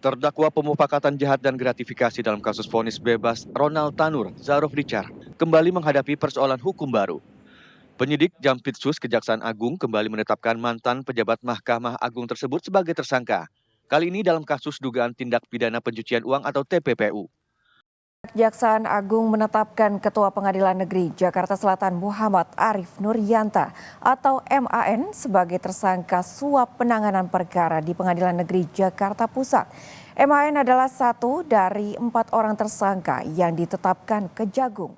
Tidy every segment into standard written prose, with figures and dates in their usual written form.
Terdakwa pemufakatan jahat dan gratifikasi dalam kasus vonis bebas Ronald Tanur, Zarof Richard, kembali menghadapi persoalan hukum baru. Penyidik Jampitsus Kejaksaan Agung kembali menetapkan mantan pejabat Mahkamah Agung tersebut sebagai tersangka. Kali ini dalam kasus dugaan tindak pidana pencucian uang atau TPPU. Kejaksaan Agung menetapkan Ketua Pengadilan Negeri Jakarta Selatan Muhammad Arif Nuryanta atau MAN sebagai tersangka suap penanganan perkara di Pengadilan Negeri Jakarta Pusat. MAN adalah satu dari 4 orang tersangka yang ditetapkan Kejagung.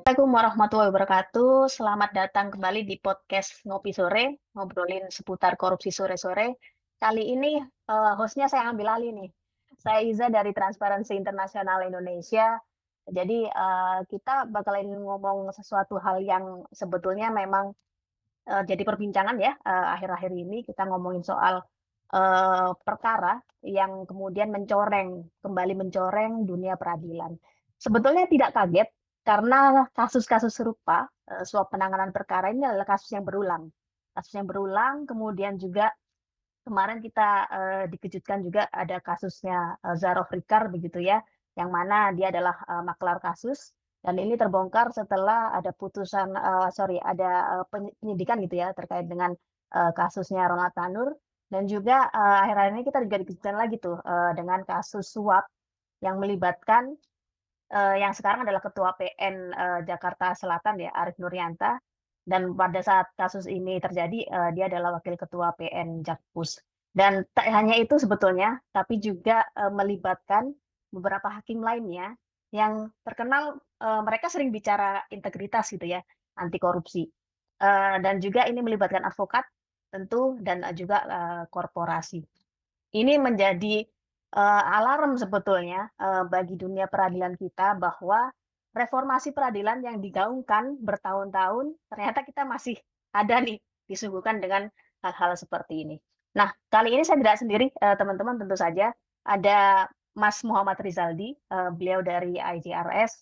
Assalamualaikum warahmatullahi wabarakatuh. Selamat datang kembali di podcast Ngopi Sore, ngobrolin seputar korupsi sore-sore. Kali ini hostnya saya ambil alih nih. Saya Iza dari Transparansi Internasional Indonesia. Jadi kita bakalan ngomong sesuatu hal yang sebetulnya memang jadi perbincangan ya akhir-akhir ini. Kita ngomongin soal perkara yang kemudian kembali mencoreng dunia peradilan. Sebetulnya tidak kaget karena kasus-kasus serupa suap penanganan perkara ini adalah kasus yang berulang. Kasus yang berulang, kemudian juga kemarin kita dikejutkan juga ada kasusnya Zarof Richard begitu ya, yang mana dia adalah maklar kasus dan ini terbongkar setelah ada penyidikan gitu ya terkait dengan kasusnya Ronald Tanur dan juga akhir-akhir ini kita juga dikejutkan lagi tuh dengan kasus suap yang melibatkan yang sekarang adalah Ketua PN Jakarta Selatan ya, Arif Nuryanta. Dan pada saat kasus ini terjadi, dia adalah Wakil Ketua PN Jakpus. Dan tak hanya itu sebetulnya, tapi juga melibatkan beberapa hakim lainnya yang terkenal mereka sering bicara integritas gitu ya, anti korupsi. Dan juga ini melibatkan advokat tentu dan juga korporasi. Ini menjadi alarm sebetulnya bagi dunia peradilan kita bahwa reformasi peradilan yang digaungkan bertahun-tahun ternyata kita masih ada nih disuguhkan dengan hal-hal seperti ini. Nah, kali ini saya tidak sendiri teman-teman, tentu saja ada Mas Muhammad Rizaldi, beliau dari IJRS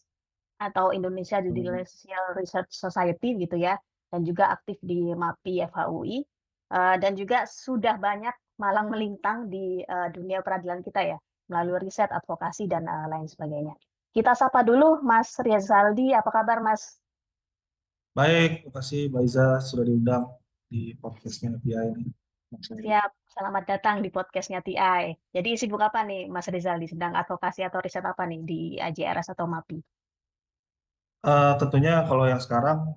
atau Indonesia Judicial Research Society gitu ya, dan juga aktif di MAPI FHUI, dan juga sudah banyak malang melintang di dunia peradilan kita ya, melalui riset, advokasi, dan lain sebagainya. Kita sapa dulu Mas Rizaldi, apa kabar Mas? Baik, terima kasih Mbak Iza sudah diundang di podcastnya TI ini. Siap, selamat datang di podcastnya TI. Jadi sibuk apa nih Mas Rizaldi? Sedang advokasi atau riset apa nih di AJRS atau MAPI? Tentunya kalau yang sekarang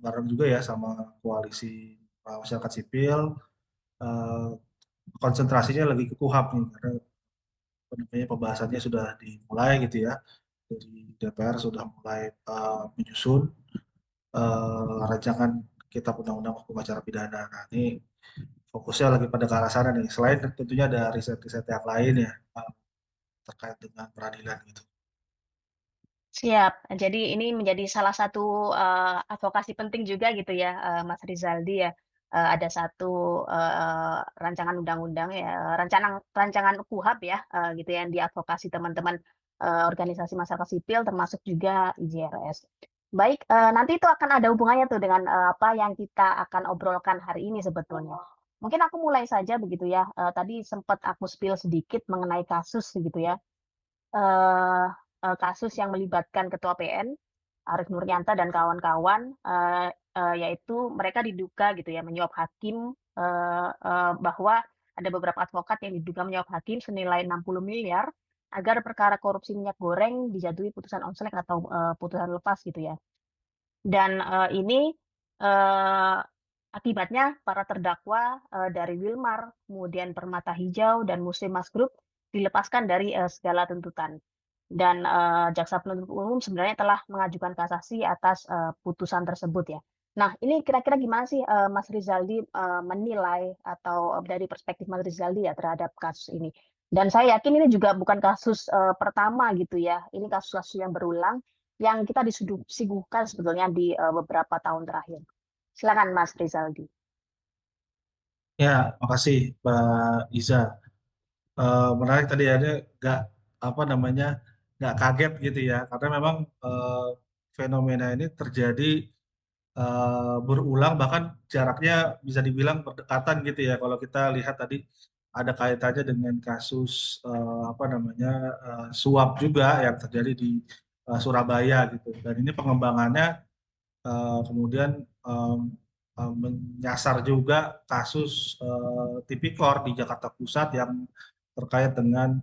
bareng juga ya sama koalisi masyarakat sipil, eh, konsentrasinya lebih ke KUHAP nih, karena apa namanya, pembahasannya sudah dimulai gitu ya, dari DPR sudah mulai menyusun rancangan Kitab Undang-Undang Hukum Acara Pidana. Nah ini fokusnya lagi pada ke arah sana nih, selain tentunya ada riset-riset yang lain ya terkait dengan peradilan gitu. Siap. Jadi ini menjadi salah satu advokasi penting juga gitu ya, Mas Rizaldi ya. Ada satu rancangan undang-undang ya, rancangan KUHAP ya, gitu ya, yang diadvokasi teman-teman organisasi masyarakat sipil termasuk juga IJRS. Baik, nanti itu akan ada hubungannya tuh dengan apa yang kita akan obrolkan hari ini sebetulnya. Mungkin aku mulai saja begitu ya. Tadi sempat aku spill sedikit mengenai kasus gitu ya. Eee kasus yang melibatkan Ketua PN, Arif Nuryanta dan kawan-kawan, yaitu mereka diduga gitu ya menyuap hakim, bahwa ada beberapa advokat yang diduga menyuap hakim senilai 60 miliar agar perkara korupsi minyak goreng dijatuhi putusan onslet atau, putusan lepas gitu ya. Dan, ini, eee, akibatnya para terdakwa, dari Wilmar, kemudian Permata Hijau dan Muslimas Group dilepaskan dari, segala tuntutan. Dan, jaksa penuntut umum sebenarnya telah mengajukan kasasi atas, putusan tersebut ya. Nah, ini kira-kira gimana sih, Mas Rizaldi, menilai atau dari perspektif Mas Rizaldi ya terhadap kasus ini? Dan saya yakin ini juga bukan kasus, pertama gitu ya, ini kasus-kasus yang berulang yang kita disuguhkan sebetulnya di, beberapa tahun terakhir. Silakan Mas Rizaldi. Ya, makasih Mbak Iza. Menarik tadi ya, ini nggak apa namanya, nggak kaget gitu ya, karena memang fenomena ini terjadi berulang, bahkan jaraknya bisa dibilang berdekatan gitu ya. Kalau kita lihat tadi ada kaitannya dengan kasus apa namanya suap juga yang terjadi di Surabaya gitu. Dan ini pengembangannya kemudian menyasar juga kasus tipikor di Jakarta Pusat yang terkait dengan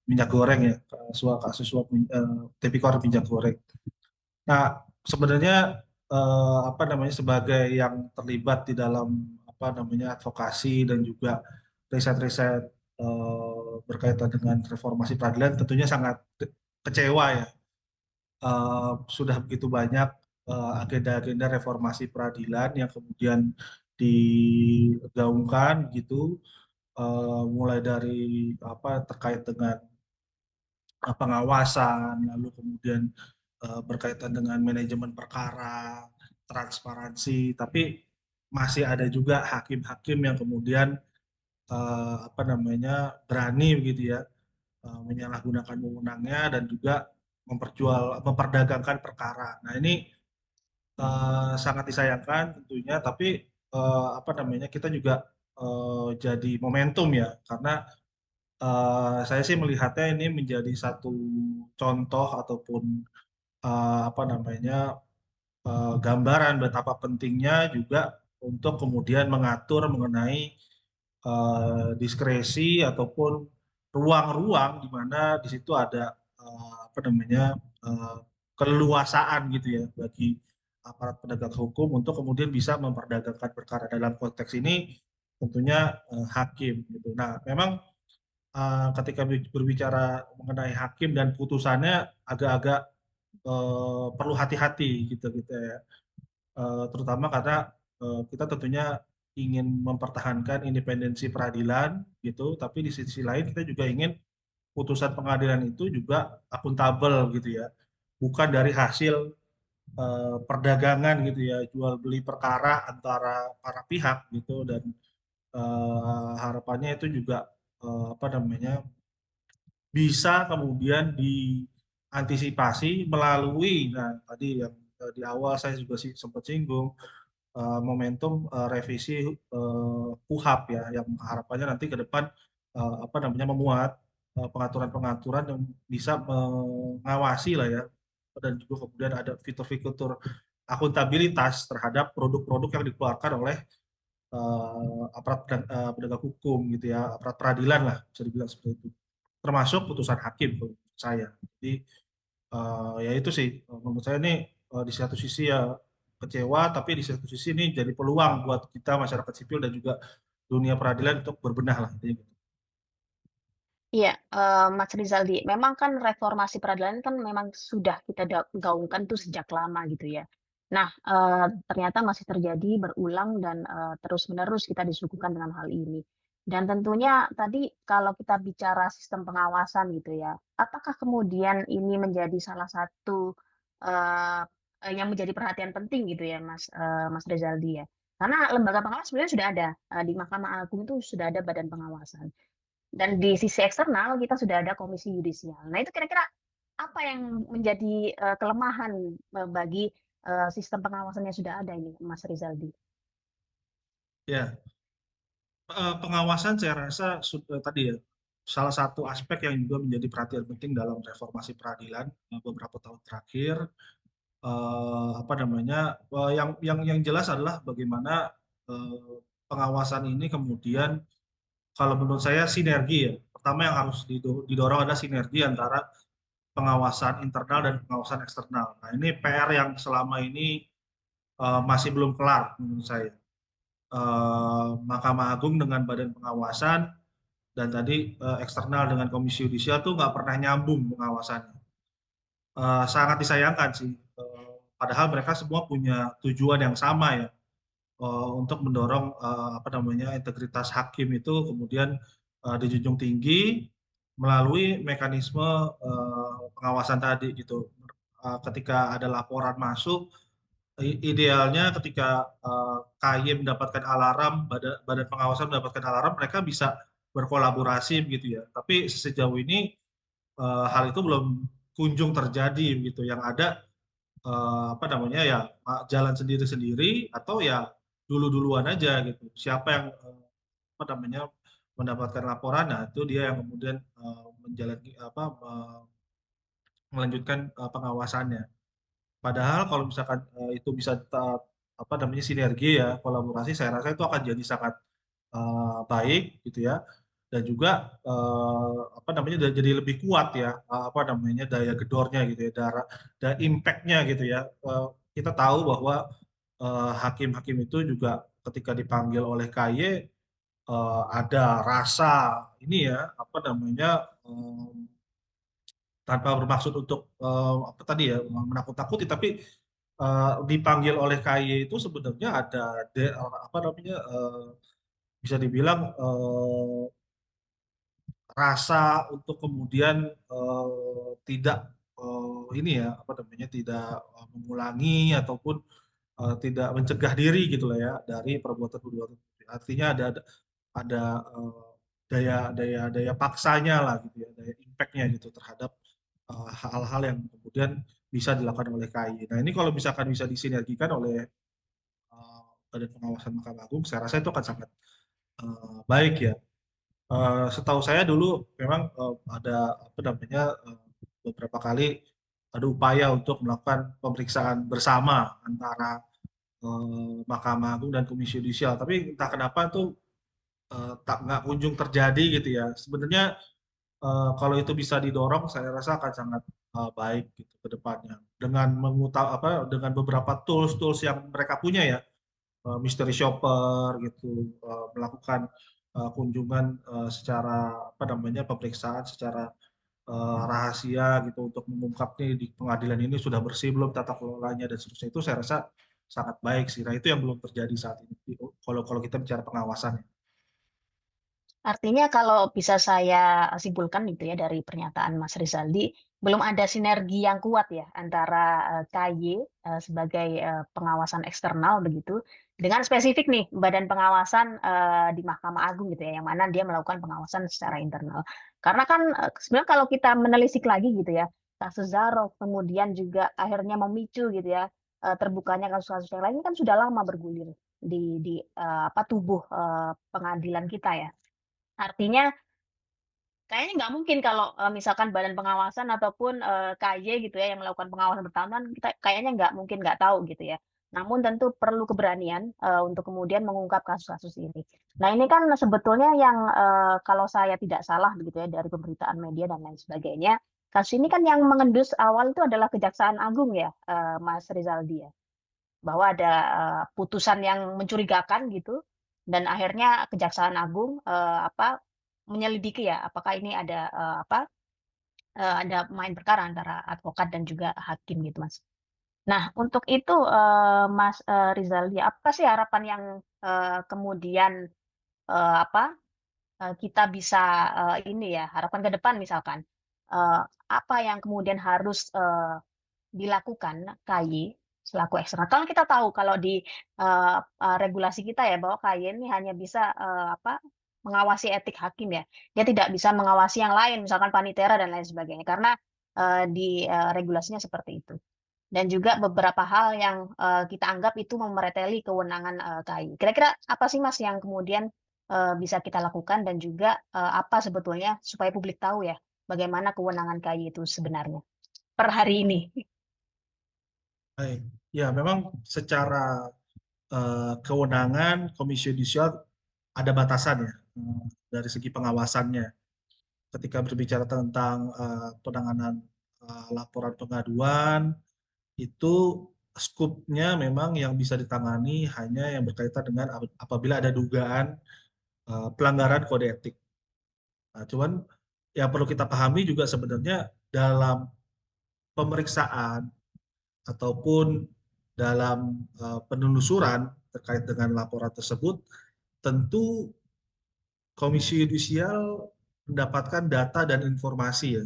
minyak goreng ya, kasus suap tipikor minyak goreng. Nah, sebenarnya apa namanya sebagai yang terlibat di dalam apa namanya advokasi dan juga riset-riset berkaitan dengan reformasi peradilan tentunya sangat kecewa ya. Sudah begitu banyak agenda-agenda reformasi peradilan yang kemudian digaungkan gitu, mulai dari apa terkait dengan pengawasan, lalu kemudian berkaitan dengan manajemen perkara, transparansi, tapi masih ada juga hakim-hakim yang kemudian apa namanya berani begitu ya menyalahgunakan wewenangnya dan juga memperdagangkan perkara. Nah ini sangat disayangkan tentunya, tapi apa namanya kita juga jadi momentum ya karena saya sih melihatnya ini menjadi satu contoh ataupun apa namanya gambaran betapa pentingnya juga untuk kemudian mengatur mengenai diskresi ataupun ruang-ruang di mana di situ ada apa namanya eh, keleluasaan gitu ya bagi aparat penegak hukum untuk kemudian bisa memperdagangkan perkara. Dalam konteks ini tentunya hakim gitu. Nah, memang ketika berbicara mengenai hakim dan putusannya agak-agak perlu hati-hati gitu ya. Terutama karena kita tentunya ingin mempertahankan independensi peradilan gitu, tapi di sisi lain kita juga ingin putusan pengadilan itu juga akuntabel gitu ya, bukan dari hasil perdagangan gitu ya, jual beli perkara antara para pihak gitu dan harapannya itu juga apa namanya bisa kemudian diantisipasi melalui, nah tadi yang di awal saya juga sempat singgung, momentum revisi KUHP ya, yang harapannya nanti ke depan apa namanya memuat pengaturan-pengaturan yang bisa mengawasi lah ya, dan juga kemudian ada fitur-fitur akuntabilitas terhadap produk-produk yang dikeluarkan oleh aparat penegak hukum gitu ya, aparat peradilan lah bisa dibilang seperti itu, termasuk putusan hakim menurut saya. Jadi ya itu sih menurut saya ini di satu sisi ya kecewa, tapi di satu sisi ini jadi peluang buat kita masyarakat sipil dan juga dunia peradilan untuk berbenah lah intinya gitu. Iya, Mas Rizaldi, memang kan reformasi peradilan kan memang sudah kita gaungkan tuh sejak lama gitu ya. Nah, ternyata masih terjadi berulang dan, terus-menerus kita disuguhkan dengan hal ini. Dan tentunya tadi kalau kita bicara sistem pengawasan gitu ya, apakah kemudian ini menjadi salah satu, eee yang menjadi perhatian penting gitu ya Mas Rizaldi ya? Karena lembaga pengawas sebenarnya sudah ada, di Mahkamah Agung itu sudah ada badan pengawasan. Dan di sisi eksternal kita sudah ada komisi yudisial. Nah itu kira-kira apa yang menjadi, kelemahan, bagi, sistem pengawasan yang sudah ada ini Mas Rizaldi? Ya, pengawasan saya rasa sudah tadi ya salah satu aspek yang juga menjadi perhatian penting dalam reformasi peradilan beberapa tahun terakhir. Apa namanya yang jelas adalah bagaimana pengawasan ini kemudian kalau menurut saya sinergi ya. Pertama yang harus didorong adalah sinergi antara pengawasan internal dan pengawasan eksternal. Nah ini PR yang selama ini masih belum kelar menurut saya. Mahkamah Agung dengan badan pengawasan dan tadi eksternal dengan komisi yudisial tuh nggak pernah nyambung pengawasannya. Sangat disayangkan sih. Padahal mereka semua punya tujuan yang sama ya, untuk mendorong apa namanya integritas hakim itu kemudian dijunjung tinggi melalui mekanisme pengawasan tadi gitu. Ketika ada laporan masuk, idealnya ketika KY mendapatkan alarm, badan pengawasan mendapatkan alarm, mereka bisa berkolaborasi begitu ya. Tapi sejauh ini hal itu belum kunjung terjadi begitu. Yang ada apa namanya ya jalan sendiri-sendiri atau ya dulu-duluan aja gitu. Siapa yang apa namanya mendapatkan laporan, nah itu dia yang kemudian menjalani apa melanjutkan pengawasannya. Padahal kalau misalkan itu bisa apa namanya sinergi ya, kolaborasi, saya rasa itu akan jadi sangat baik gitu ya. Dan juga apa namanya jadi lebih kuat ya apa namanya daya gedornya gitu ya, dan impact-nya gitu ya. Kita tahu bahwa hakim-hakim itu juga ketika dipanggil oleh KY ada rasa ini ya apa namanya tanpa bermaksud untuk apa tadi ya menakut-nakuti, tapi dipanggil oleh KY itu sebenarnya ada apa namanya bisa dibilang rasa untuk kemudian tidak ini ya apa namanya tidak mengulangi ataupun tidak mencegah diri gitu lah ya dari perbuatan-perbuatan. Artinya ada daya daya daya paksanya lah gitu ya, daya impactnya gitu terhadap hal-hal yang kemudian bisa dilakukan oleh KAI. Nah ini kalau misalkan bisa disinergikan oleh Badan Pengawasan Mahkamah Agung, saya rasa itu akan sangat baik ya. Setahu saya dulu memang ada apa namanya beberapa kali ada upaya untuk melakukan pemeriksaan bersama antara Mahkamah Agung dan Komisi Yudisial, tapi entah kenapa tuh nggak kunjung terjadi gitu ya. Sebenarnya kalau itu bisa didorong, saya rasa akan sangat baik gitu ke depannya. Dengan dengan beberapa tools-tools yang mereka punya ya, mystery shopper gitu, melakukan kunjungan secara apa namanya pemeriksaan secara rahasia gitu untuk mengungkap nih di pengadilan ini sudah bersih belum tata kelolanya dan seterusnya, itu saya rasa sangat baik sih. Nah itu yang belum terjadi saat ini kalau kalau kita bicara pengawasan. Artinya kalau bisa saya simpulkan gitu ya dari pernyataan Mas Rizaldi, belum ada sinergi yang kuat ya antara KY sebagai pengawasan eksternal begitu, dengan spesifik nih badan pengawasan di Mahkamah Agung gitu ya, yang mana dia melakukan pengawasan secara internal. Karena kan sebenarnya kalau kita menelisik lagi gitu ya, kasus Zarov kemudian juga akhirnya memicu gitu ya terbukanya kasus-kasus yang lain kan sudah lama bergulir di apa tubuh pengadilan kita ya. Artinya kayaknya nggak mungkin kalau, misalkan badan pengawasan ataupun, KY gitu ya yang melakukan pengawasan bertahunan kita kayaknya nggak mungkin nggak tahu gitu ya. Namun tentu perlu keberanian, untuk kemudian mengungkap kasus-kasus ini. Nah ini kan sebetulnya yang, kalau saya tidak salah begitu ya dari pemberitaan media dan lain sebagainya, kasus ini kan yang mengendus awal itu adalah Kejaksaan Agung ya, Mas Rizaldi ya? Bahwa ada, putusan yang mencurigakan gitu, dan akhirnya Kejaksaan Agung, apa, menyelidiki ya, apakah ini ada, ada main perkara antara advokat dan juga hakim gitu, Mas. Nah, untuk itu, Mas, Rizaldi, apa sih harapan yang, kemudian, apa, kita bisa, ini ya, harapan ke depan misalkan, apa yang kemudian harus, dilakukan KY selaku eksternal. Kalau kita tahu kalau di, regulasi kita ya bahwa KY ini hanya bisa, apa, mengawasi etik hakim ya. Dia tidak bisa mengawasi yang lain, misalkan panitera dan lain sebagainya, karena, di, regulasinya seperti itu. Dan juga beberapa hal yang, kita anggap itu mereteli kewenangan, KY. Kira-kira apa sih Mas yang kemudian, bisa kita lakukan dan juga, apa sebetulnya supaya publik tahu ya, bagaimana kewenangan KY itu sebenarnya per hari ini? Baik. Ya, memang secara kewenangan Komisi Yudisial ada batasan ya dari segi pengawasannya. Ketika berbicara tentang penanganan laporan pengaduan, itu skupnya memang yang bisa ditangani hanya yang berkaitan dengan apabila ada dugaan pelanggaran kode etik. Nah, cuman yang perlu kita pahami juga sebenarnya dalam pemeriksaan ataupun dalam penelusuran terkait dengan laporan tersebut, tentu Komisi Yudisial mendapatkan data dan informasi ya.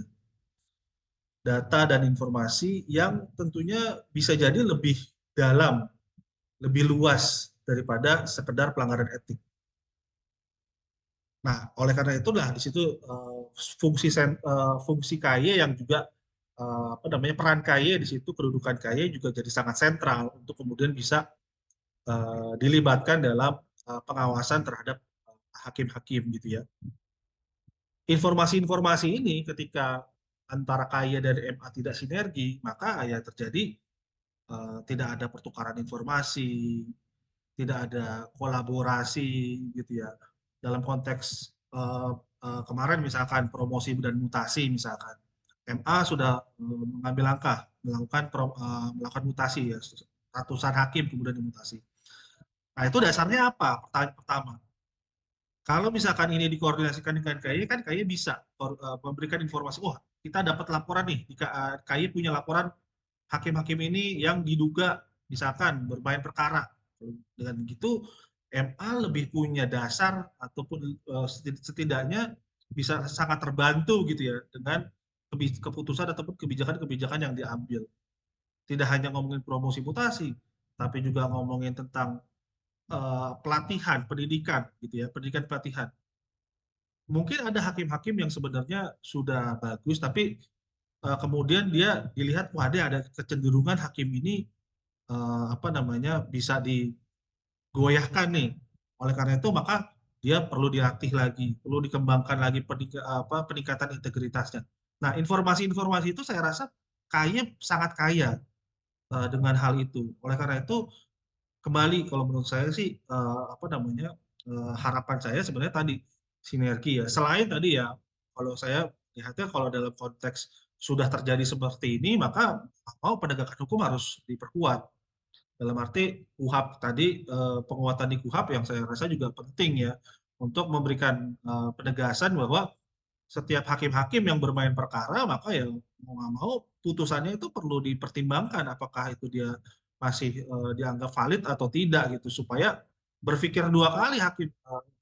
Data dan informasi yang tentunya bisa jadi lebih dalam, lebih luas daripada sekedar pelanggaran etik. Nah, oleh karena itulah di situ fungsi KY yang juga peran KY di situ, kedudukan KY juga jadi sangat sentral untuk kemudian bisa dilibatkan dalam pengawasan terhadap hakim-hakim gitu ya. Informasi-informasi ini ketika antara KY dan MA tidak sinergi, maka ya terjadi tidak ada pertukaran informasi, tidak ada kolaborasi gitu ya. Dalam konteks kemarin misalkan promosi dan mutasi misalkan, MA sudah mengambil langkah melakukan mutasi ya, ratusan hakim kemudian dimutasi. Nah itu dasarnya apa? Pertanyaan pertama. Kalau misalkan ini dikoordinasikan dengan KY, kan KY bisa memberikan informasi, wah kita dapat laporan nih, KY punya laporan hakim-hakim ini yang diduga misalkan bermain perkara. Dengan begitu MA lebih punya dasar ataupun setidaknya bisa sangat terbantu gitu ya dengan keputusan ataupun kebijakan-kebijakan yang diambil. Tidak hanya ngomongin promosi mutasi, tapi juga ngomongin tentang pelatihan, pendidikan gitu ya, pendidikan pelatihan. Mungkin ada hakim-hakim yang sebenarnya sudah bagus, tapi kemudian dia dilihat, wah ada kecenderungan hakim ini bisa digoyahkan nih. Oleh karena itu maka dia perlu dilatih lagi, perlu dikembangkan lagi peningkatan integritasnya. Nah, informasi-informasi itu saya rasa sangat kaya dengan hal itu. Oleh karena itu kembali kalau menurut saya sih harapan saya sebenarnya tadi sinergi ya. Selain tadi ya, kalau saya lihatnya kalau dalam konteks sudah terjadi seperti ini, maka mau penegakan hukum harus diperkuat. Dalam arti KUHAP tadi, penguatan di KUHAP yang saya rasa juga penting ya, untuk memberikan penegasan bahwa setiap hakim-hakim yang bermain perkara, maka ya mau nggak mau putusannya itu perlu dipertimbangkan apakah itu dia masih dianggap valid atau tidak gitu, supaya berpikir dua kali hakim.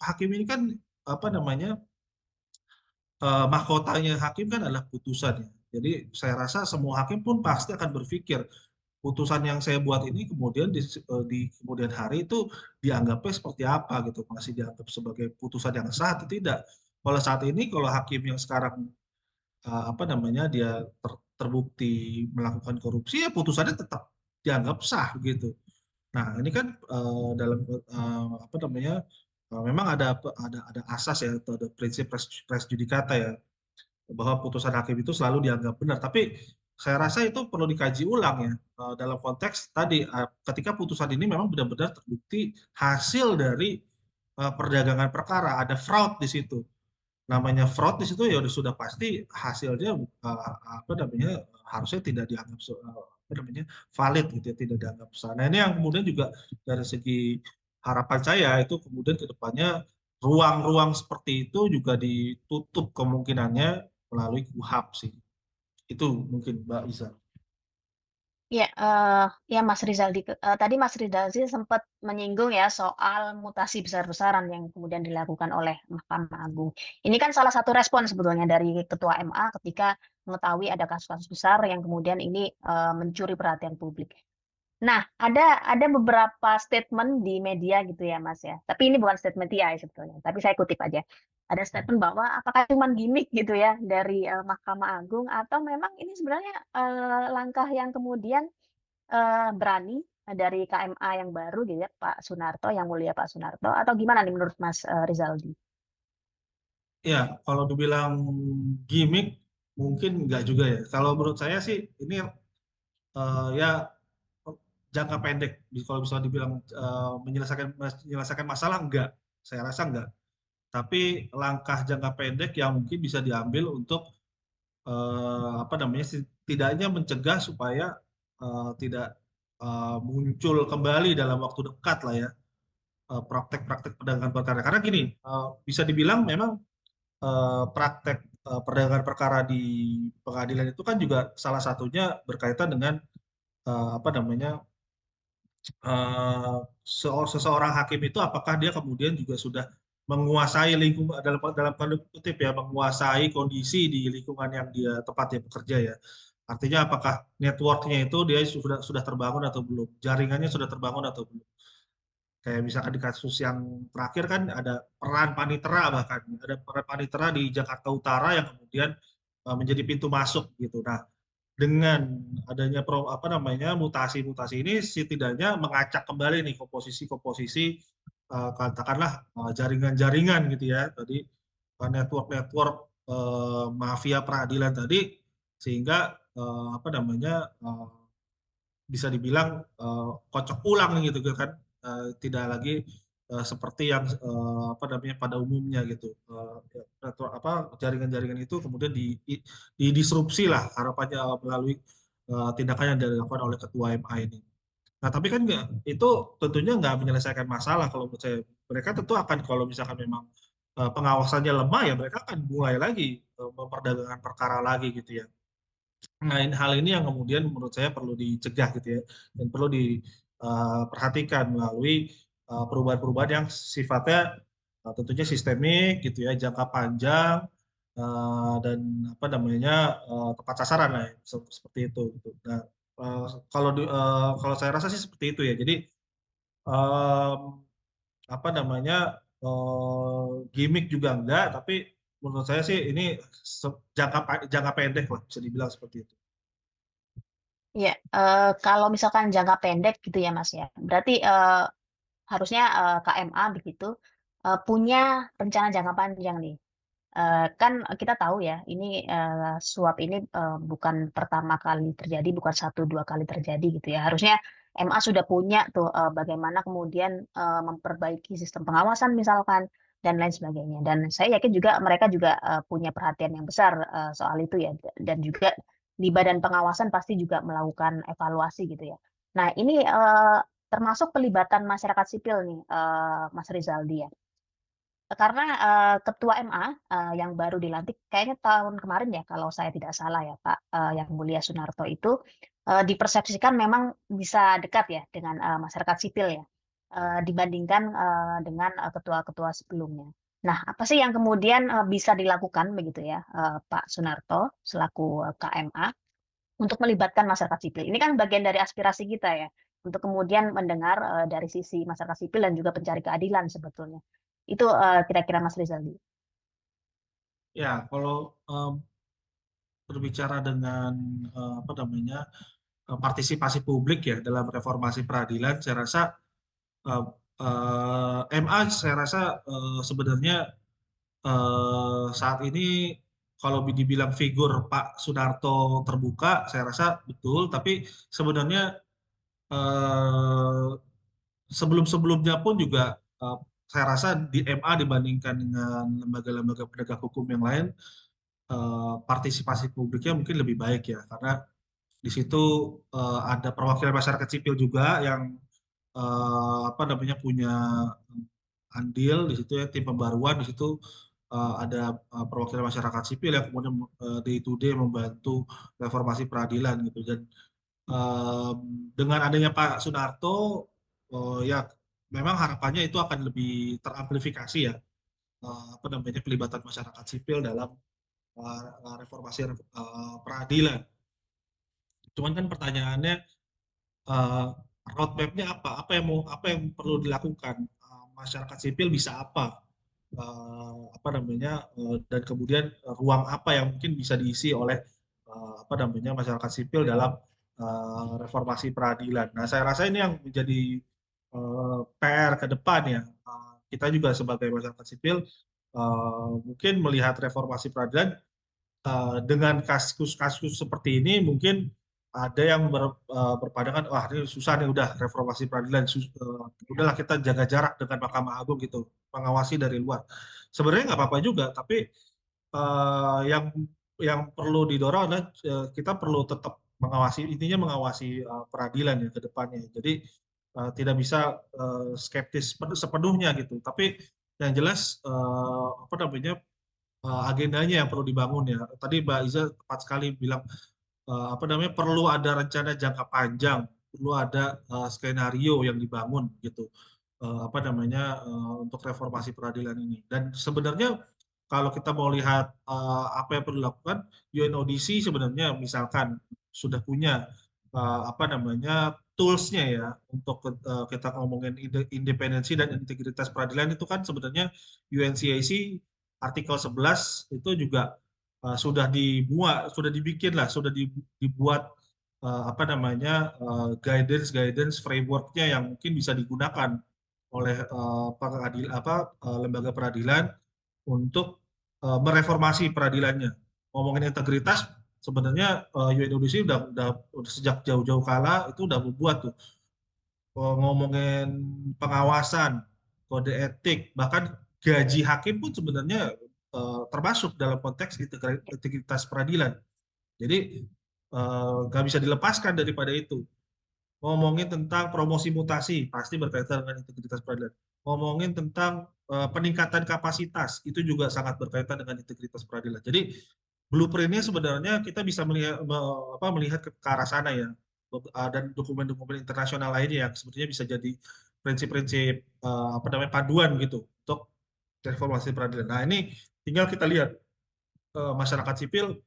Hakim ini kan mahkotanya hakim kan adalah putusan ya. Jadi saya rasa semua hakim pun pasti akan berpikir putusan yang saya buat ini kemudian di kemudian hari itu dianggapnya seperti apa gitu, masih dianggap sebagai putusan yang sah atau tidak. Kalau saat ini kalau hakim yang sekarang dia terbukti melakukan korupsi ya putusannya tetap dianggap sah gitu. Nah ini kan memang ada asas ya, atau ada prinsip res judicata ya, bahwa putusan hakim itu selalu dianggap benar. Tapi saya rasa itu perlu dikaji ulang ya, dalam konteks tadi ketika putusan ini memang benar-benar terbukti hasil dari perdagangan perkara, ada fraud di situ. Namanya fraud di situ ya sudah pasti hasilnya harusnya tidak dianggap valid gitu ya, tidak dianggap sah. Nah ini yang kemudian juga dari segi harapan saya itu kemudian ke depannya ruang-ruang seperti itu juga ditutup kemungkinannya melalui KUHAP sih. Itu mungkin Mbak Isa. Ya, ya Mas Rizaldi, tadi Mas Rizaldi sempat menyinggung ya soal mutasi besar-besaran yang kemudian dilakukan oleh Mahkamah Agung. Ini kan salah satu respon sebetulnya dari Ketua MA ketika mengetahui ada kasus-kasus besar yang kemudian ini mencuri perhatian publik. Nah, ada beberapa statement di media gitu ya, Mas ya. Tapi ini bukan statement TI sebetulnya, tapi saya kutip aja. Ada statement bahwa apakah cuma gimmick gitu ya dari Mahkamah Agung atau memang ini sebenarnya langkah yang kemudian berani dari KMA yang baru gitu ya, Pak Sunarto, yang mulia Pak Sunarto, atau gimana nih menurut Mas Rizaldi? Ya, kalau dibilang gimmick mungkin enggak juga ya. Kalau menurut saya sih ini ya jangka pendek. Kalau bisa dibilang menyelesaikan masalah enggak, saya rasa enggak. Tapi langkah jangka pendek yang mungkin bisa diambil untuk setidaknya mencegah supaya tidak muncul kembali dalam waktu dekat lah ya praktek-praktek perdagangan perkara. Karena gini, bisa dibilang memang praktek perdagangan perkara di pengadilan itu kan juga salah satunya berkaitan dengan eh, apa namanya seseorang hakim itu apakah dia kemudian juga sudah menguasai lingkungan, dalam tanda kutip ya, menguasai kondisi di lingkungan yang dia tempatnya bekerja ya. Artinya apakah networknya itu dia sudah terbangun atau belum, jaringannya sudah terbangun atau belum. Kayak misalkan di kasus yang terakhir kan ada peran panitera, bahkan ada peran panitera di Jakarta Utara yang kemudian menjadi pintu masuk gitu. Nah, dengan adanya mutasi-mutasi ini setidaknya mengacak kembali nih komposisi-komposisi katakanlah jaringan-jaringan gitu ya tadi, network-network mafia peradilan tadi, sehingga bisa dibilang kocok ulang gitu kan, tidak lagi seperti yang pada umumnya gitu. Jaringan-jaringan itu kemudian didisrupsi lah harapannya melalui tindakan yang dilakukan oleh ketua MA ini. Nah, tapi kan itu tentunya nggak menyelesaikan masalah kalau menurut saya. Mereka tentu akan, kalau misalkan memang pengawasannya lemah, ya mereka akan mulai lagi memperdagangkan perkara lagi gitu ya. Nah, hal ini yang kemudian menurut saya perlu dicegah gitu ya, dan perlu diperhatikan melalui perubahan-perubahan yang sifatnya tentunya sistemik gitu ya, jangka panjang, dan tepat sasaran lah ya, seperti itu gitu. Nah, eh, kalau saya rasa sih seperti itu ya. Jadi em, gimmick juga enggak, tapi menurut saya sih ini jangka pendek lah, bisa dibilang seperti itu. Iya, kalau misalkan jangka pendek gitu ya, Mas, ya, berarti, harusnya, KMA begitu, punya rencana jangka panjang nih. Kan kita tahu ya, ini, suap ini, bukan pertama kali terjadi, bukan satu 2 kali terjadi gitu ya. Harusnya MA sudah punya tuh, bagaimana kemudian, memperbaiki sistem pengawasan misalkan, dan lain sebagainya. Dan saya yakin juga mereka juga, punya perhatian yang besar, soal itu ya, dan juga di badan pengawasan pasti juga melakukan evaluasi gitu ya. Nah ini, termasuk pelibatan masyarakat sipil nih, Mas Rizaldi ya. Karena, ketua MA, yang baru dilantik kayaknya tahun kemarin ya kalau saya tidak salah ya Pak, Yang Mulia Sunarto itu, dipersepsikan memang bisa dekat ya dengan, masyarakat sipil ya, dibandingkan, dengan, ketua-ketua sebelumnya. Nah, apa sih yang kemudian, bisa dilakukan begitu ya, Pak Sunarto selaku, KMA untuk melibatkan masyarakat sipil? Ini kan bagian dari aspirasi kita ya, untuk kemudian mendengar, dari sisi masyarakat sipil dan juga pencari keadilan sebetulnya. Itu, kira-kira Mas Rizaldi. Ya, kalau berbicara dengan partisipasi publik ya dalam reformasi peradilan, saya rasa MA saya rasa sebenarnya saat ini kalau dibilang figur Pak Sudarto terbuka, saya rasa betul, tapi sebenarnya eh, sebelum-sebelumnya pun juga saya rasa di MA dibandingkan dengan lembaga-lembaga penegak hukum yang lain, partisipasi publiknya mungkin lebih baik ya, karena di situ ada perwakilan masyarakat sipil juga yang punya andil di situ ya, tim pembaruan di situ, ada perwakilan masyarakat sipil yang kemudian day to day membantu reformasi peradilan gitu. Dan dengan adanya Pak Sunarto, ya memang harapannya itu akan lebih teramplifikasi ya, pelibatan masyarakat sipil dalam reformasi peradilan. Cuman kan pertanyaannya, eh, roadmap-nya apa? Apa yang perlu dilakukan? Masyarakat sipil bisa apa? Dan kemudian ruang apa yang mungkin bisa diisi oleh masyarakat sipil dalam reformasi peradilan. Nah, saya rasa ini yang menjadi PR ke depan ya. Kita juga sebagai masyarakat sipil mungkin melihat reformasi peradilan dengan kasus-kasus seperti ini, mungkin ada yang berpandangan, wah ini susah nih udah reformasi peradilan, udahlah kita jaga jarak dengan Mahkamah Agung gitu, mengawasi dari luar. Sebenarnya nggak apa-apa juga, tapi yang perlu didorong adalah kita perlu tetap mengawasi, intinya mengawasi peradilan ya ke depannya. Jadi tidak bisa skeptis sepenuhnya gitu. Tapi yang jelas agendanya yang perlu dibangun ya. Tadi Mbak Iza tepat sekali bilang perlu ada rencana jangka panjang, perlu ada skenario yang dibangun gitu. Untuk reformasi peradilan ini. Dan sebenarnya kalau kita mau lihat apa yang perlu dilakukan, UNODC sebenarnya misalkan sudah punya toolsnya ya untuk kita ngomongin independensi dan integritas peradilan, itu kan sebenarnya UNCAC artikel 11 itu juga sudah dimuat, sudah dibikin lah, sudah dibuat apa namanya guidance frameworknya yang mungkin bisa digunakan oleh lembaga peradilan untuk mereformasi peradilannya. Ngomongin integritas, sebenarnya UNODC udah sejak jauh-jauh kala itu udah membuat tuh. Ngomongin pengawasan, kode etik, bahkan gaji hakim pun sebenarnya termasuk dalam konteks integritas peradilan. Jadi nggak bisa dilepaskan daripada itu. Ngomongin tentang promosi mutasi, pasti berkaitan dengan integritas peradilan. Ngomongin tentang peningkatan kapasitas, itu juga sangat berkaitan dengan integritas peradilan. Jadi blueprint-nya sebenarnya kita bisa melihat ke arah sana ya. Dan dokumen-dokumen internasional lainnya yang sebetulnya bisa jadi prinsip-prinsip panduan gitu untuk reformasi peradilan. Nah, ini tinggal kita lihat masyarakat sipil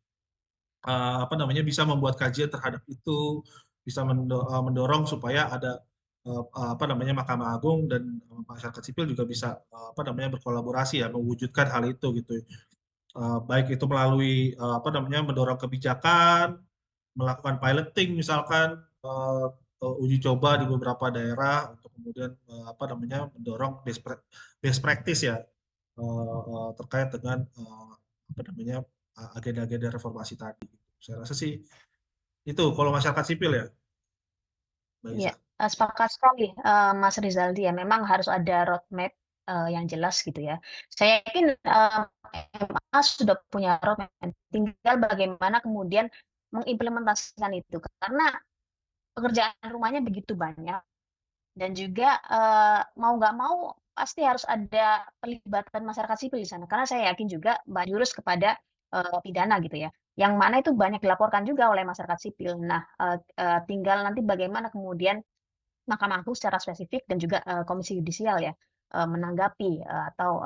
bisa membuat kajian terhadap itu, bisa mendorong supaya ada Mahkamah Agung dan masyarakat sipil juga bisa berkolaborasi ya mewujudkan hal itu gitu. Baik itu melalui mendorong kebijakan, melakukan piloting misalkan uji coba di beberapa daerah untuk kemudian mendorong best practice ya terkait dengan agenda-agenda reformasi tadi. Saya rasa sih itu kalau masyarakat sipil ya, Mbak Iya, Iza. sepakat sekali, Mas Rizaldi ya, memang harus ada roadmap yang jelas gitu ya. Saya yakin, MA sudah punya roadmap, tinggal bagaimana kemudian mengimplementasikan itu. Karena pekerjaan rumahnya begitu banyak dan juga, mau nggak mau pasti harus ada pelibatan masyarakat sipil di sana. Karena saya yakin juga jurus kepada, pidana gitu ya, yang mana itu banyak dilaporkan juga oleh masyarakat sipil. Nah, tinggal nanti bagaimana kemudian Mahkamah Agung secara spesifik dan juga, Komisi Yudisial ya, menanggapi, atau,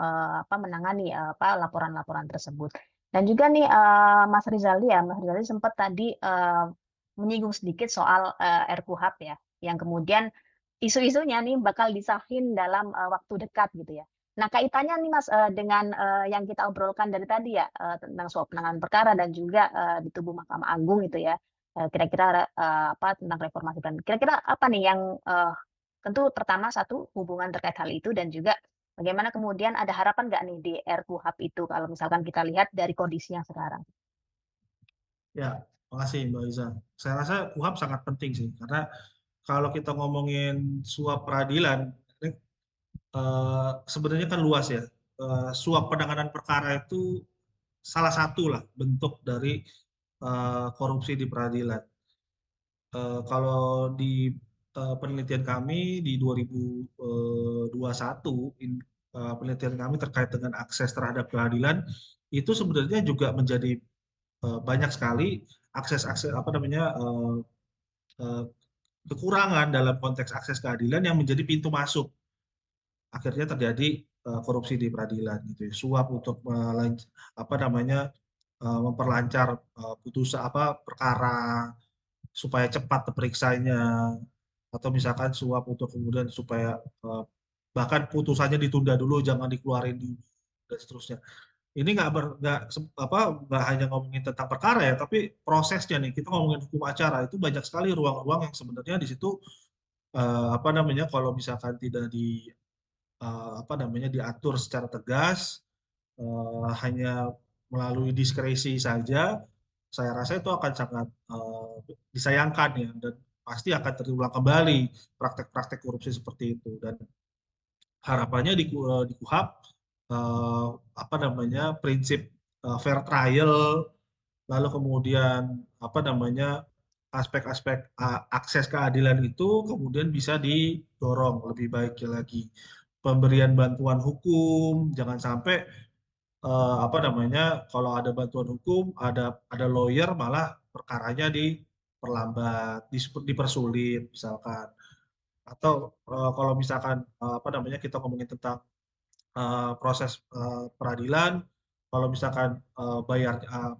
menangani, laporan-laporan tersebut. Dan juga nih, Mas Rizaldi sempat tadi, menyinggung sedikit soal, RKUHP ya, yang kemudian isu-isunya nih bakal disahkan dalam, waktu dekat gitu ya. Nah, kaitannya nih Mas, dengan, yang kita obrolkan dari tadi ya, tentang suap penanganan perkara dan juga, di tubuh Mahkamah Agung gitu ya. Kira-kira, tentang reformasi dan kira-kira apa nih yang, tentu pertama satu hubungan terkait hal itu dan juga bagaimana kemudian ada harapan nggak nih di RKUHP itu kalau misalkan kita lihat dari kondisi yang sekarang? Ya, makasih Mbak Iza. Saya rasa KUHP sangat penting sih, karena kalau kita ngomongin suap peradilan, ini sebenarnya kan luas ya. Suap penanganan perkara itu salah satu lah bentuk dari korupsi di peradilan. Kalau di penelitian kami di 2021, penelitian kami terkait dengan akses terhadap keadilan itu sebenarnya juga menjadi banyak sekali akses-akses kekurangan dalam konteks akses keadilan yang menjadi pintu masuk. Akhirnya terjadi korupsi di peradilan gitu ya. Suap untuk memperlancar putusan perkara supaya cepat periksanya, atau misalkan suap untuk kemudian supaya bahkan putusannya ditunda dulu, jangan dikeluarin dulu dan seterusnya. Ini nggak hanya ngomongin tentang perkara ya, tapi prosesnya nih, kita ngomongin hukum acara itu banyak sekali ruang-ruang yang sebenarnya di situ kalau misalkan tidak diatur secara tegas, hanya melalui diskresi saja, saya rasa itu akan sangat disayangkan ya, dan pasti akan terulang kembali praktek-praktek korupsi seperti itu. Dan harapannya di KUHP prinsip fair trial, lalu kemudian aspek-aspek akses keadilan itu kemudian bisa didorong lebih baik lagi. Pemberian bantuan hukum, jangan sampai kalau ada bantuan hukum, ada lawyer malah perkaranya diperlambat, dipersulit misalkan. Atau kalau misalkan kita ngomongin tentang proses peradilan, kalau misalkan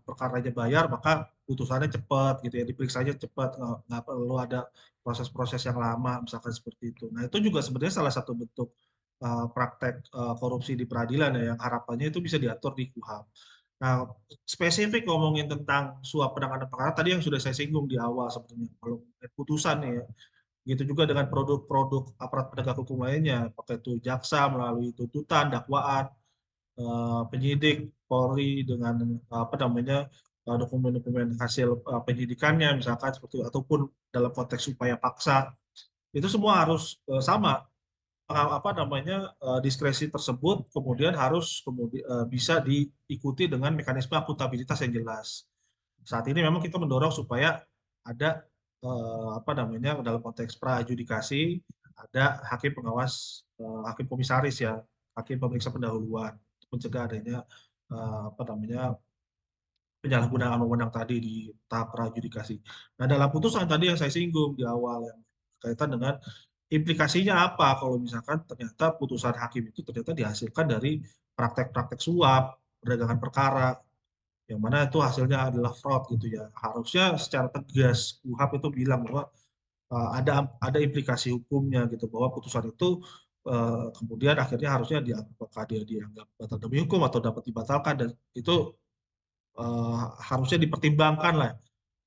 perkaranya bayar, maka putusannya cepat gitu ya, diperiksanya cepat, nggak perlu ada proses-proses yang lama misalkan seperti itu. Nah, itu juga sebenarnya salah satu bentuk praktek korupsi di peradilan ya, yang harapannya itu bisa diatur di KUHP. Nah, spesifik ngomongin tentang suap penanganan perkara tadi yang sudah saya singgung di awal sebetulnya. Kalau putusan nih ya, gitu juga dengan produk-produk aparat penegak hukum lainnya, apakah itu jaksa melalui tuntutan, dakwaan, penyidik, Polri dengan apa namanya dokumen-dokumen hasil penyidikannya misalkan seperti itu, ataupun dalam konteks upaya paksa, itu semua harus sama apa namanya diskresi tersebut kemudian harus bisa diikuti dengan mekanisme akuntabilitas yang jelas. Saat ini memang kita mendorong supaya ada apa namanya dalam konteks pra-adjudikasi ada hakim pengawas, hakim komisaris ya, hakim pemeriksa pendahuluan untuk mencegah adanya apa namanya penyalahgunaan wewenang tadi di tahap pra-adjudikasi. Nah, dalam putusan tadi yang saya singgung di awal yang berkaitan dengan implikasinya apa kalau misalkan ternyata putusan hakim itu ternyata dihasilkan dari praktek-praktek suap, perdagangan perkara, yang mana itu hasilnya adalah fraud gitu ya. Harusnya secara tegas KUHP itu bilang bahwa ada implikasi hukumnya gitu bahwa putusan itu kemudian akhirnya harusnya apakah dia dianggap batal demi hukum atau dapat dibatalkan dan itu harusnya dipertimbangkan lah.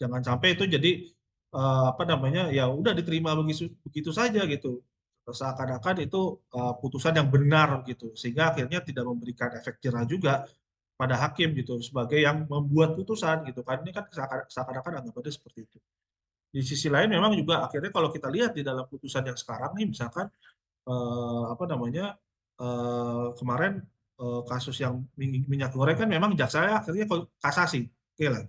Jangan sampai itu jadi apa namanya ya udah diterima begitu begitu saja gitu. Seakan-akan itu putusan yang benar gitu sehingga akhirnya tidak memberikan efek jerah juga pada hakim gitu sebagai yang membuat putusan gitu kan ini kan seakan-akan anggapannya seperti itu. Di sisi lain memang juga akhirnya kalau kita lihat di dalam putusan yang sekarang nih misalkan apa namanya kemarin kasus yang minyak goreng kan memang jaksa akhirnya kasasi, oke lah,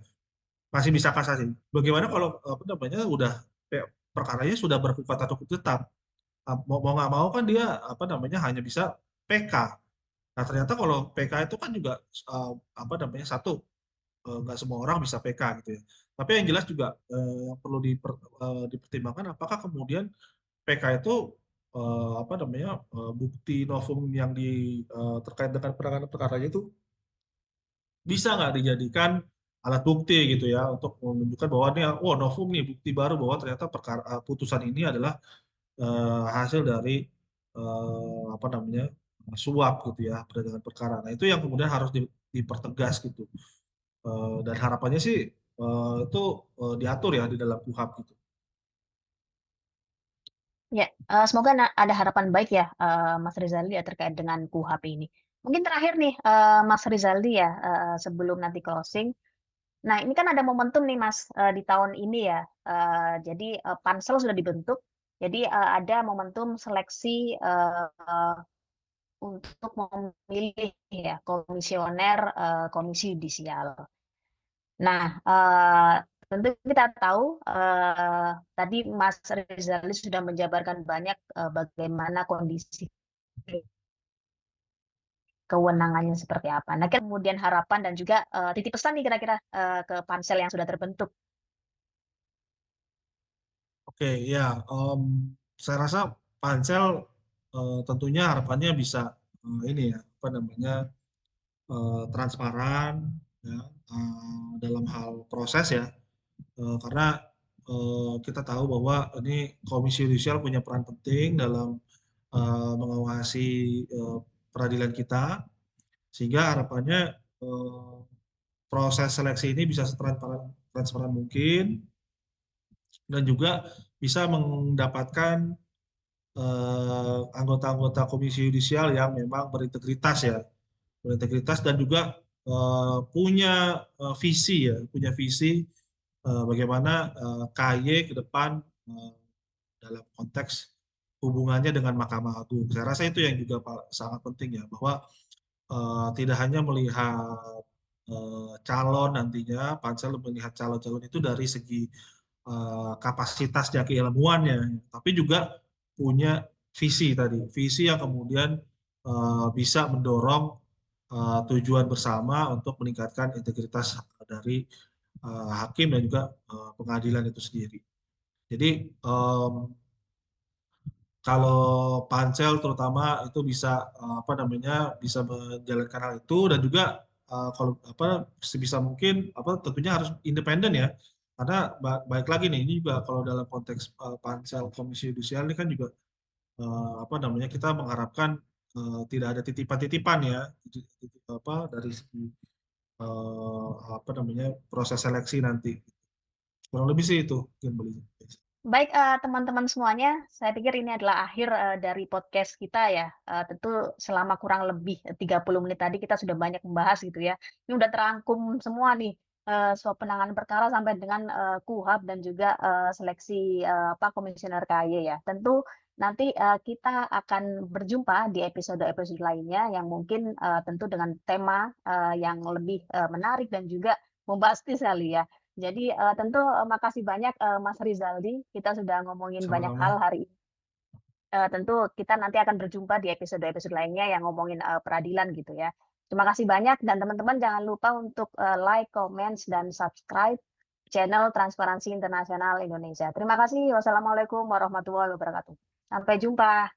masih bisa kasasi. Bagaimana kalau apa namanya udah perkaranya sudah berkekuatan hukum tetap, mau nggak mau kan dia apa namanya hanya bisa PK. Nah ternyata kalau PK itu kan juga apa namanya satu nggak semua orang bisa PK gitu ya. Tapi yang jelas juga yang perlu dipertimbangkan apakah kemudian PK itu apa namanya bukti novum yang terkait dengan penanganan perkaranya itu bisa nggak dijadikan alat bukti gitu ya untuk menunjukkan bahwa ini oh novum nih bukti baru bahwa ternyata putusan ini adalah hasil dari apa namanya suap gitu ya perdagangan perkara. Nah itu yang kemudian harus dipertegas gitu. Dan harapannya sih itu diatur ya di dalam KUHP gitu. Ya, semoga ada harapan baik ya, Mas Rizaldi ya terkait dengan KUHP ini. Mungkin terakhir nih, Mas Rizaldi ya, sebelum nanti closing. Nah, ini kan ada momentum nih Mas, di tahun ini ya, jadi, pansel sudah dibentuk, jadi, ada momentum seleksi, untuk memilih ya komisioner, komisi yudisial. Nah, tentu kita tahu, tadi Mas Rizaldi sudah menjabarkan banyak, bagaimana kondisi kewenangannya seperti apa. Nah, kemudian harapan dan juga, titip pesan nih kira-kira, ke pansel yang sudah terbentuk. Oke, ya, saya rasa pansel tentunya harapannya bisa ini ya, apa namanya, transparan ya, dalam hal proses ya, karena kita tahu bahwa ini Komisi Yudisial punya peran penting dalam mengawasi peradilan kita, sehingga harapannya eh, proses seleksi ini bisa transparan mungkin dan juga bisa mendapatkan anggota-anggota Komisi Yudisial yang memang berintegritas ya, berintegritas dan juga punya visi ya, punya visi bagaimana KY ke depan dalam konteks hubungannya dengan Mahkamah Agung. Saya rasa itu yang juga sangat penting ya, bahwa tidak hanya melihat calon nantinya, pansel melihat calon-calon itu dari segi kapasitasnya, keilmuannya, tapi juga punya visi tadi, visi yang kemudian bisa mendorong tujuan bersama untuk meningkatkan integritas dari hakim dan juga pengadilan itu sendiri. Jadi kalau pansel terutama itu bisa apa namanya bisa menjalankan hal itu dan juga kalau apa sebisa mungkin apa tentunya harus independen ya karena baik lagi nih ini juga kalau dalam konteks pansel Komisi Yudisial ini kan juga apa namanya kita mengharapkan tidak ada titipan-titipan ya apa dari segi proses seleksi nanti. Kurang lebih sih itu mungkin belinya. Baik, teman-teman semuanya, saya pikir ini adalah akhir, dari podcast kita ya. Tentu selama kurang lebih 30 menit tadi kita sudah banyak membahas gitu ya. Ini udah terangkum semua nih, suap penanganan perkara sampai dengan, KUHAP dan juga, seleksi, komisioner KAY ya. Tentu nanti, kita akan berjumpa di episode-episode lainnya yang mungkin, tentu dengan tema, yang lebih, menarik dan juga bombastis kali ya. Jadi, tentu, makasih banyak, Mas Rizaldi, kita sudah ngomongin banyak Sama-sama. hal hari ini. Tentu kita nanti akan berjumpa di episode-episode lainnya yang ngomongin, peradilan gitu ya. Terima kasih banyak dan teman-teman jangan lupa untuk, like, comments, dan subscribe channel Transparansi Internasional Indonesia. Terima kasih. Wassalamualaikum warahmatullahi wabarakatuh. Sampai jumpa.